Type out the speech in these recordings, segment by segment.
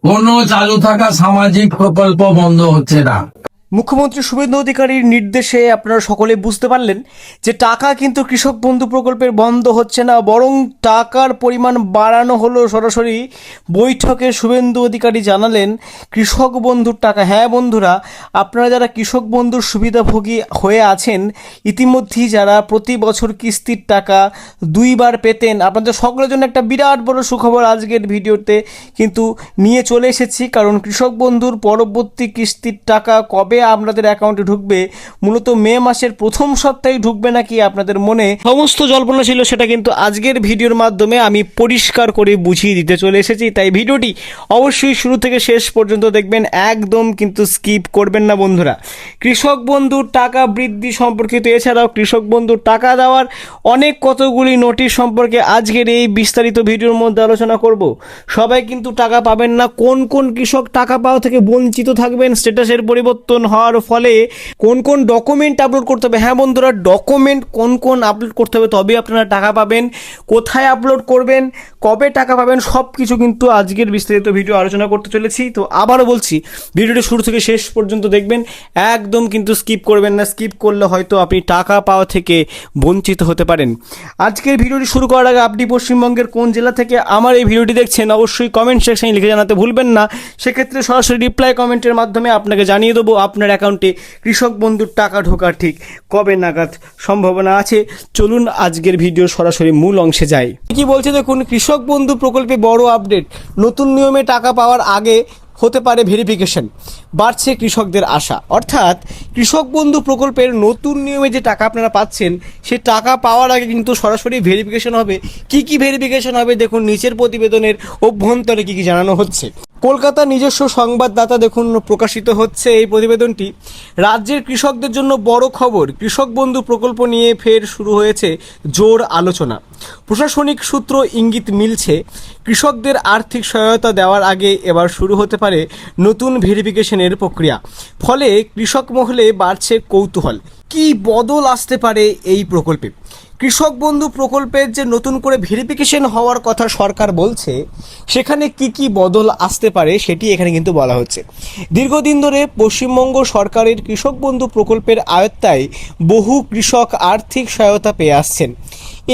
কোনো চালু থাকা সামাজিক প্রকল্প বন্ধ হচ্ছে না। মুখ্যমন্ত্রী শুভেন্দু অধিকারীর নির্দেশে আপনারা সকলে বুঝতে পারলেন যে টাকা কিন্তু কৃষক বন্ধু প্রকল্পের বন্ধ হচ্ছে না, বরং টাকার পরিমাণ বাড়ানো হলো। সরাসরি বৈঠকে শুভেন্দু অধিকারী জানালেন কৃষক বন্ধুর টাকা। হ্যাঁ বন্ধুরা, আপনারা যারা কৃষক বন্ধুর সুবিধাভোগী হয়ে আছেন, ইতিমধ্যেই যারা প্রতি বছর কিস্তির টাকা 2বার পেতেন, আপনাদের সকলের জন্য একটা বিরাট বড় সুখবর আজকের ভিডিওতে কিন্তু নিয়ে চলে এসেছি। কারণ কৃষক বন্ধুর পরবর্তী কিস্তির টাকা কবে আপনাদের অ্যাকাউন্টে ঢুকবে, মূলত মে মাসের প্রথম সপ্তাহে ঢুকবে নাকি আপনাদের মনে সমস্ত জল্পনা ছিল, সেটা কিন্তু আজকের ভিডিওর মাধ্যমে আমি পরিষ্কার করে বুঝিয়ে দিতে চলে এসেছি। তাই ভিডিওটি অবশ্যই শুরু থেকে শেষ পর্যন্ত দেখবেন, একদম কিন্তু স্কিপ করবেন না বন্ধুরা। কৃষক বন্ধুর টাকা বৃদ্ধি সম্পর্কিত, এছাড়াও কৃষক বন্ধুর টাকা দেওয়ার অনেক কতগুলি নোটিশ সম্পর্কে আজকের এই বিস্তারিত ভিডিওর মধ্যে আলোচনা করব। সবাই কিন্তু টাকা পাবেন না, কোন কোন কৃষক টাকা পাওয়া থেকে বঞ্চিত থাকবেন, স্ট্যাটাসের পরিবর্তন হওয়ার ফলে কোন কোন ডকুমেন্ট আপলোড করতে হবে। হ্যাঁ বন্ধুরা, ডকুমেন্ট কোন কোন আপলোড করতে হবে তবে আপনারা টাকা পাবেন, কোথায় আপলোড করবেন, কবে টাকা পাবেন, সব কিছু কিন্তু আজকের বিস্তারিত ভিডিও আলোচনা করতে চলেছি। তো আবারও বলছি, ভিডিওটি শুরু থেকে শেষ পর্যন্ত দেখবেন, একদম কিন্তু স্কিপ করবেন না। স্কিপ করলে হয়তো আপনি টাকা পাওয়া থেকে বঞ্চিত হতে পারেন। আজকের ভিডিওটি শুরু করার আগে আপনি পশ্চিমবঙ্গের কোন জেলা থেকে আমার এই ভিডিওটি দেখছেন অবশ্যই কমেন্ট সেকশনে লিখে জানাতে ভুলবেন না। সেক্ষেত্রে সরাসরি রিপ্লাই কমেন্টের মাধ্যমে আপনাকে জানিয়ে দেবো আপনার অ্যাকাউন্টে কৃষক বন্ধুর টাকা ঢোকার ঠিক কবে নাগাদ সম্ভাবনা আছে। চলুন আজকের ভিডিও সরাসরি মূল অংশে যাই। কি বলছে দেখুন, কৃষক বন্ধু প্রকল্পে বড় আপডেট, নতুন নিয়মে টাকা পাওয়ার আগে হতে পারে ভেরিফিকেশন, বাড়ছে কৃষকদের আশা। অর্থাৎ কৃষক বন্ধু প্রকল্পের নতুন নিয়মে যে টাকা আপনারা পাচ্ছেন, সে টাকা পাওয়ার আগে কিন্তু সরাসরি ভেরিফিকেশন হবে। কি কি ভেরিফিকেশন হবে দেখুন নিচের প্রতিবেদনের অভ্যন্তরে কি কি জানানো হচ্ছে। কলকাতার নিজস্ব সংবাদদাতা দেখুন প্রকাশিত হচ্ছে এই প্রতিবেদনটি। রাজ্যের কৃষকদের জন্য বড় খবর, কৃষক বন্ধু প্রকল্প নিয়ে ফের শুরু হয়েছে জোর আলোচনা। প্রশাসনিক সূত্র ইঙ্গিত মিলছে, কৃষকদের আর্থিক সহায়তা দেওয়ার আগে এবার শুরু হতে পারে নতুন ভেরিফিকেশনের প্রক্রিয়া। ফলে কৃষক মহলে বাড়ছে কৌতূহল, কি বদল আসতে পারে এই প্রকল্পে। কৃষক বন্ধু প্রকল্পের যে নতুন করে ভেরিফিকেশন হওয়ার কথা সরকার বলছে, সেখানে কি কি বদল আসতে পারে সেটি এখানে কিন্তু বলা হচ্ছে। দীর্ঘদিন ধরে পশ্চিমবঙ্গ সরকারের কৃষক বন্ধু প্রকল্পের আওতায় বহু কৃষক আর্থিক সহায়তা পেয়ে আসছেন।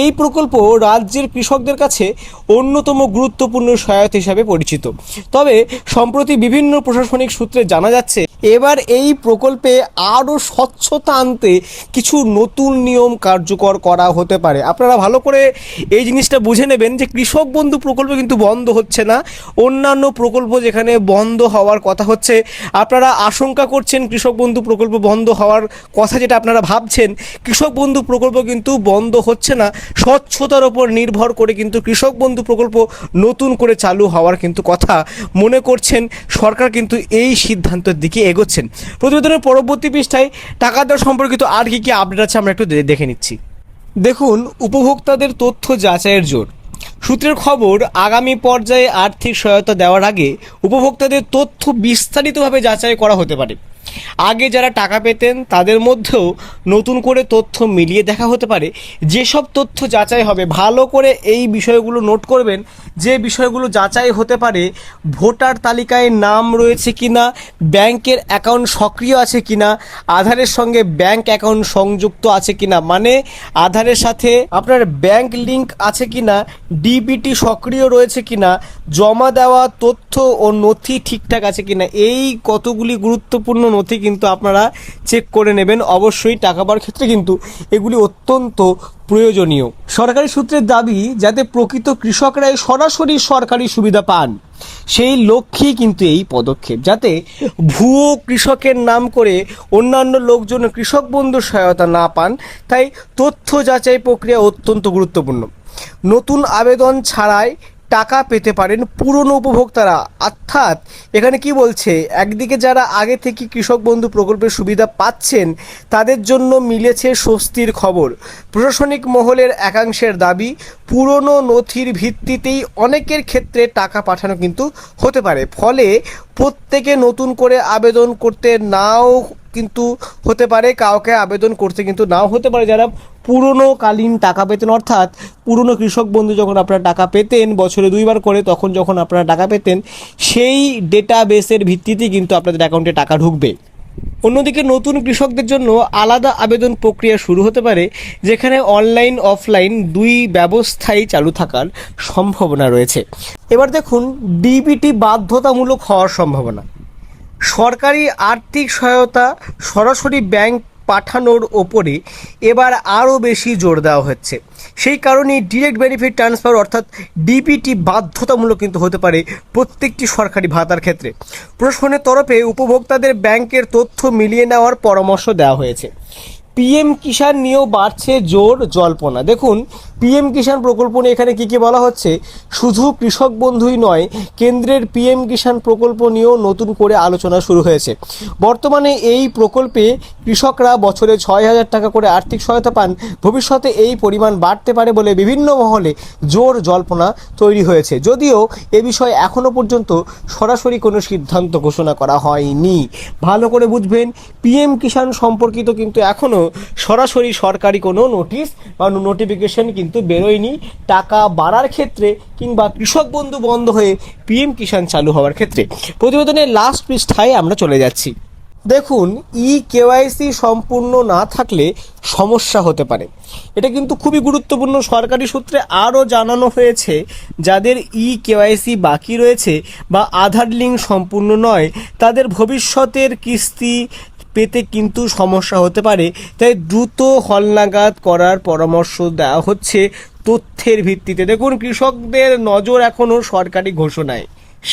এই প্রকল্প রাজ্যের কৃষকদের কাছে অন্যতম গুরুত্বপূর্ণ সহায়তা হিসাবে পরিচিত। তবে সম্প্রতি বিভিন্ন প্রশাসনিক সূত্রে জানা যাচ্ছে, এবার এই প্রকল্পে আরও স্বচ্ছতা আনতে কিছু নতুন নিয়ম কার্যকর করা হতে পারে। আপনারা ভালো করে এই জিনিসটা বুঝে নেবেন যে কৃষক বন্ধু প্রকল্প কিন্তু বন্ধ হচ্ছে না। অন্যান্য প্রকল্প যেখানে বন্ধ হওয়ার কথা হচ্ছে, আপনারা আশঙ্কা করছেন কৃষক বন্ধু প্রকল্প বন্ধ হওয়ার কথা, যেটা আপনারা ভাবছেন, কৃষক বন্ধু প্রকল্প কিন্তু বন্ধ হচ্ছে না। স্বচ্ছতার ওপর নির্ভর করে কিন্তু কৃষক বন্ধু প্রকল্প নতুন করে চালু হওয়ার কিন্তু কথা মনে করছেন সরকার, কিন্তু এই সিদ্ধান্তের দিকে এগোচ্ছেন। প্রতিবেদনের পরবর্তী পৃষ্ঠায় টাকা দেওয়া সম্পর্কিত আর কি কি আপডেট আছে আমরা একটু দেখে নিচ্ছি। দেখুন, উপভোক্তাদের তথ্য যাচাইয়ের জোর। সূত্রের খবর, আগামী পর্যায়ে আর্থিক সহায়তা দেওয়ার আগে উপভোক্তাদের তথ্য বিস্তারিতভাবে যাচাই করা হতে পারে। আগে যারা টাকা পেতেন তাদের মধ্যেও নতুন করে তথ্য মিলিয়ে দেখা হতে পারে। যেসব তথ্য যাচাই হবে, ভালো করে এই বিষয়গুলো নোট করবেন, যে বিষয়গুলো যাচাই হতে পারে, ভোটার তালিকায় নাম রয়েছে কিনা, ব্যাংকের অ্যাকাউন্ট সক্রিয় আছে কিনা, আধারের সঙ্গে ব্যাংক অ্যাকাউন্ট সংযুক্ত আছে কিনা, মানে আধারের সাথে আপনার ব্যাংক লিঙ্ক আছে কিনা, ডিবিটি সক্রিয় রয়েছে কিনা, জমা দেওয়া তথ্য ও নথি ঠিকঠাক আছে কিনা, এই কতগুলি গুরুত্বপূর্ণ নথি কিন্তু আপনারা চেক করে নেবেন। অবশ্যই টাকা পাওয়ার ক্ষেত্রে কিন্তু এগুলি অত্যন্ত প্রয়োজনীয়। সরকারি সূত্রের দাবি, যাতে প্রকৃত কৃষকরাই সরাসরি সরকারি সুবিধা পান, সেই লক্ষ্যেই কিন্তু এই পদক্ষেপ, যাতে ভুয়ো কৃষকের নাম করে অন্যান্য লোকজন কৃষক বন্ধুর সহায়তা না পান। তাই তথ্য যাচাই প্রক্রিয়া অত্যন্ত গুরুত্বপূর্ণ। নতুন আবেদন ছাড়াই টাকা পেতে পারেন পুরনো উপভোক্তারা। অর্থাৎ এখানে কি বলছে, একদিকে যারা আগে থেকে কৃষক বন্ধু প্রকল্পের সুবিধা পাচ্ছেন তাদের জন্য মিলেছে স্বস্তির খবর। প্রশাসনিক মহলের একাংশের দাবি, পুরনো নথির ভিত্তিতেই অনেকের ক্ষেত্রে টাকা পাঠানো কিন্তু হতে পারে। ফলে প্রত্যেকে নতুন করে আবেদন করতে নাও কিন্তু হতে পারে, কাউকে আবেদন করতে কিন্তু নাও হতে পারে। যারা পুরনোকালীন টাকা পেতেন, অর্থাৎ পুরনো কৃষক বন্ধু যখন আপনারা টাকা পেতেন বছরে 2বার করে, তখন যখন আপনারা টাকা পেতেন সেই ডেটাবেসের ভিত্তিতেই কিন্তু আপনাদের অ্যাকাউন্টে টাকা ঢুকবে। অন্যদিকে নতুন কৃষকদের জন্য আলাদা আবেদন প্রক্রিয়া শুরু হতে পারে, যেখানে অনলাইন অফলাইন দুই ব্যবস্থাই চালু থাকার সম্ভাবনা রয়েছে। এবার দেখুন ডিবিটি বাধ্যতামূলক হওয়ার সম্ভাবনা। সরকারি আর্থিক সহায়তা সরাসরি ব্যাংক পাঠানোর ওপরে এবার আরও বেশি জোর দেওয়া হচ্ছে। সেই কারণেই ডিরেক্ট বেনিফিট ট্রান্সফার অর্থাৎ ডিবিটি বাধ্যতামূলক কিন্তু হতে পারে প্রত্যেকটি সরকারি ভাতার ক্ষেত্রে। প্রশাসনের তরফে উপভোক্তাদের ব্যাংকের তথ্য মিলিয়ে নেওয়ার পরামর্শ দেওয়া হয়েছে। পিএম কিষাণ নিয়েও বাড়ছে জোর জল্পনা। দেখুন পিএম কিষাণ প্রকল্প নিয়ে এখানে কী কী বলা হচ্ছে, শুধু কৃষক বন্ধুই নয়, কেন্দ্রের পিএম কিষাণ প্রকল্প নিয়েও নতুন করে আলোচনা শুরু হয়েছে। বর্তমানে এই প্রকল্পে কৃষকরা বছরে 6,000 টাকা করে আর্থিক সহায়তা পান। ভবিষ্যতে এই পরিমাণ বাড়তে পারে বলে বিভিন্ন মহলে জোর জল্পনা তৈরি হয়েছে, যদিও এ বিষয়ে এখনও পর্যন্ত সরাসরি কোনো সিদ্ধান্ত ঘোষণা করা হয়নি। ভালো করে বুঝবেন, পিএম কিষাণ সম্পর্কিত কিন্তু এখনও সরাসরি সরকারি কোনো নোটিশ বা নোটিফিকেশন কিন্তু বেরোয়নি টাকা বাড়ার ক্ষেত্রে কিংবা কৃষক বন্ধু বন্ধ হয়ে পিএম কিষাণ চালু হওয়ার ক্ষেত্রে। প্রতিবেদনের লাস্ট পৃষ্ঠায় আমরা চলে যাচ্ছি। দেখুন কেওয়াইসি সম্পূর্ণ না থাকলে সমস্যা হতে পারে। এটা কিন্তু খুবই গুরুত্বপূর্ণ। সরকারি সূত্রে আরও জানানো হয়েছে, যাদের কেওয়াইসি বাকি রয়েছে বা আধার লিঙ্ক সম্পূর্ণ নয়, তাদের ভবিষ্যতের কিস্তি পেতে কিন্তু সমস্যা হতে পারে। তাই দ্রুত হালনাগাদ করার পরামর্শ দেওয়া হচ্ছে তথ্যের ভিত্তিতে। দেখুন কৃষকদের নজর এখনও সরকারি ঘোষণায়।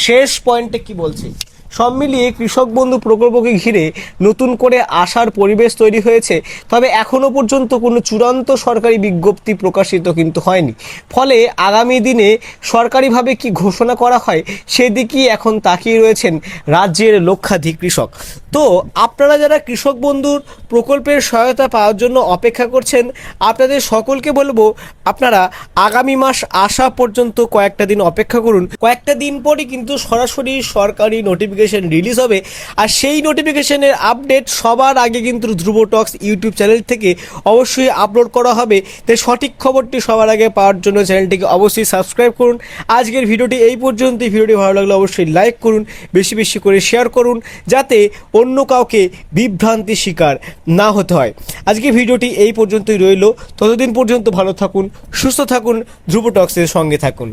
শেষ পয়েন্টে কি বলছে, সব মিলিয়ে কৃষক বন্ধু প্রকল্পকে ঘিরে নতুন করে আশার পরিবেশ তৈরি হয়েছে, তবে এখনও পর্যন্ত কোনো চূড়ান্ত সরকারি বিজ্ঞপ্তি প্রকাশিত কিন্তু হয়নি। ফলে আগামী দিনে সরকারিভাবে কি ঘোষণা করা হয় সেদিকেই এখন তাকিয়ে রয়েছেন রাজ্যের লক্ষাধিক কৃষক। তো আপনারা যারা কৃষক বন্ধুর প্রকল্পের সহায়তা পাওয়ার জন্য অপেক্ষা করছেন, আপনাদের সকলকে বলবো আপনারা আগামী মাস আসা পর্যন্ত কয়েকটা দিন অপেক্ষা করুন। কয়েকটা দিন পরই কিন্তু সরাসরি সরকারি নোটিফিকেশন রিলিজ হবে, আর সেই নোটিফিকেশনের আপডেট সবার আগে কিন্তু ধ্রুব টক্স ইউটিউব চ্যানেল থেকে অবশ্যই আপলোড করা হবে। তাই সঠিক খবরটি সবার আগে পাওয়ার জন্য চ্যানেলটিকে অবশ্যই সাবস্ক্রাইব করুন। আজকের ভিডিওটি এই পর্যন্তই। ভিডিওটি ভালো লাগলে অবশ্যই লাইক করুন, বেশি বেশি করে শেয়ার করুন, যাতে অন্য কাউকে বিভ্রান্তির শিকার না হতে হয়। আজকে ভিডিওটি এই পর্যন্তই রইল। ততদিন পর্যন্ত ভালো থাকুন, সুস্থ থাকুন, ধ্রুব টক্সের সঙ্গে থাকুন।